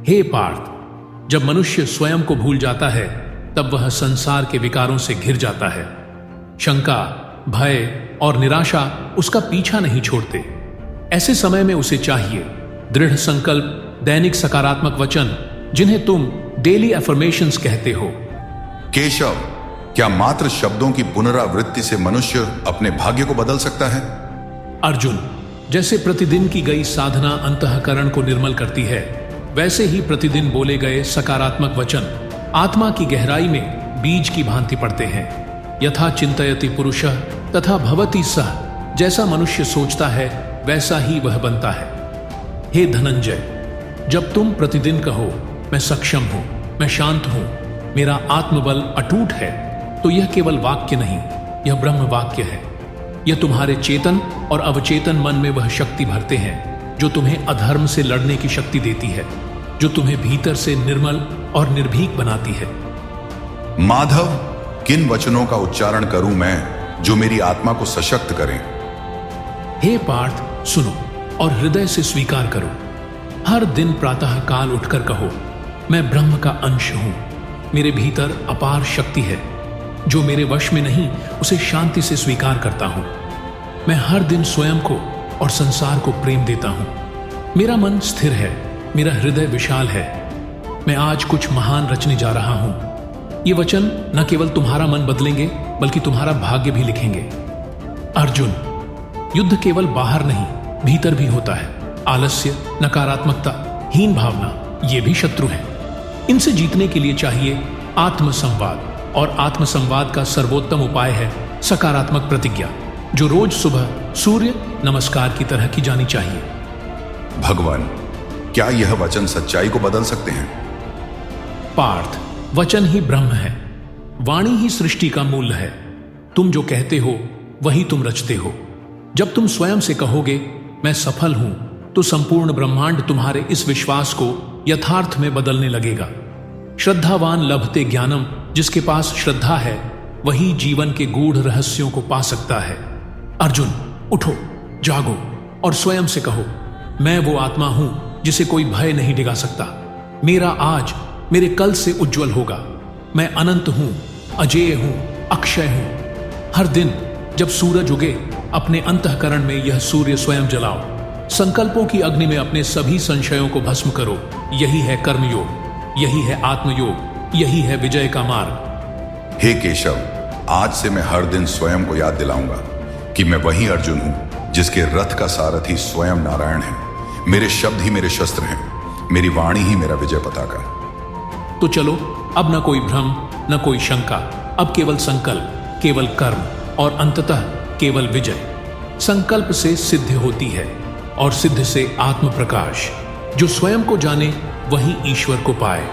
हे पार्थ, जब मनुष्य स्वयं को भूल जाता है तब वह संसार के विकारों से घिर जाता है। शंका, भय और निराशा उसका पीछा नहीं छोड़ते। ऐसे समय में उसे चाहिए दृढ़ संकल्प, दैनिक सकारात्मक वचन, जिन्हें तुम डेली अफर्मेशंस कहते हो। केशव, क्या मात्र शब्दों की पुनरावृत्ति से मनुष्य अपने भाग्य को बदल सकता है? अर्जुन, जैसे प्रतिदिन की गई साधना अंतःकरण को निर्मल करती है, वैसे ही प्रतिदिन बोले गए सकारात्मक वचन आत्मा की गहराई में बीज की भांति पड़ते हैं। यथा चिंतयति पुरुषः तथा भवति सः, जैसा मनुष्य सोचता है वैसा ही वह बनता है। हे धनंजय, जब तुम प्रतिदिन कहो मैं सक्षम हूं, मैं शांत हूं, मेरा आत्मबल अटूट है, तो यह केवल वाक्य नहीं, यह ब्रह्म वाक्य है। यह तुम्हारे चेतन और अवचेतन मन में वह शक्ति भरते हैं जो तुम्हें अधर्म से लड़ने की शक्ति देती है, जो तुम्हें भीतर से निर्मल और निर्भीक बनाती है। माधव, किन वचनों का उच्चारण करूं मैं जो मेरी आत्मा को सशक्त करें? हे पार्थ, सुनो और हृदय से स्वीकार करो। हर दिन प्रातः काल उठकर कहो, मैं ब्रह्म का अंश हूं, मेरे भीतर अपार शक्ति है। जो मेरे वश में नहीं उसे शांति से स्वीकार करता हूं। मैं हर दिन स्वयं को और संसार को प्रेम देता हूं। मेरा मन स्थिर है, मेरा हृदय विशाल है। मैं आज कुछ महान रचने जा रहा हूं। ये वचन न केवल तुम्हारा मन बदलेंगे बल्कि तुम्हारा भाग्य भी लिखेंगे। अर्जुन, युद्ध केवल बाहर नहीं, भीतर भी होता है। आलस्य, नकारात्मकता, हीन भावना, ये भी शत्रु हैं। इनसे जीतने के लिए चाहिए आत्मसंवाद, और आत्मसंवाद का सर्वोत्तम उपाय है सकारात्मक प्रतिज्ञा, जो रोज सुबह सूर्य नमस्कार की तरह की जानी चाहिए। भगवान, क्या यह वचन सच्चाई को बदल सकते हैं? पार्थ, वचन ही ब्रह्म है, वाणी ही सृष्टि का मूल है। तुम जो कहते हो वही तुम रचते हो। जब तुम स्वयं से कहोगे मैं सफल हूं, तो संपूर्ण ब्रह्मांड तुम्हारे इस विश्वास को यथार्थ में बदलने लगेगा। श्रद्धावान लभते ज्ञानम, जिसके पास श्रद्धा है वही जीवन के गूढ़ रहस्यों को पा सकता है। अर्जुन, उठो, जागो और स्वयं से कहो, मैं वो आत्मा हूं जिसे कोई भय नहीं डिगा सकता। मेरा आज मेरे कल से उज्जवल होगा। मैं अनंत हूं, अजेय हूं, अक्षय हूं। हर दिन जब सूरज उगे, अपने अंतःकरण में यह सूर्य स्वयं जलाओ। संकल्पों की अग्नि में अपने सभी संशयों को भस्म करो। यही है कर्मयोग, यही है आत्मयोग, यही है विजय का मार्ग। हे केशव, आज से मैं हर दिन स्वयं को याद दिलाऊंगा कि मैं वही अर्जुन हूं जिसके रथ का सारथी स्वयं नारायण है। मेरे शब्द ही मेरे शस्त्र हैं, मेरी वाणी ही मेरा विजय पताका। तो चलो, अब न कोई भ्रम, न कोई शंका, अब केवल संकल्प, केवल कर्म और अंततः केवल विजय। संकल्प से सिद्ध होती है और सिद्ध से आत्म प्रकाश। जो स्वयं को जाने वही ईश्वर को पाए।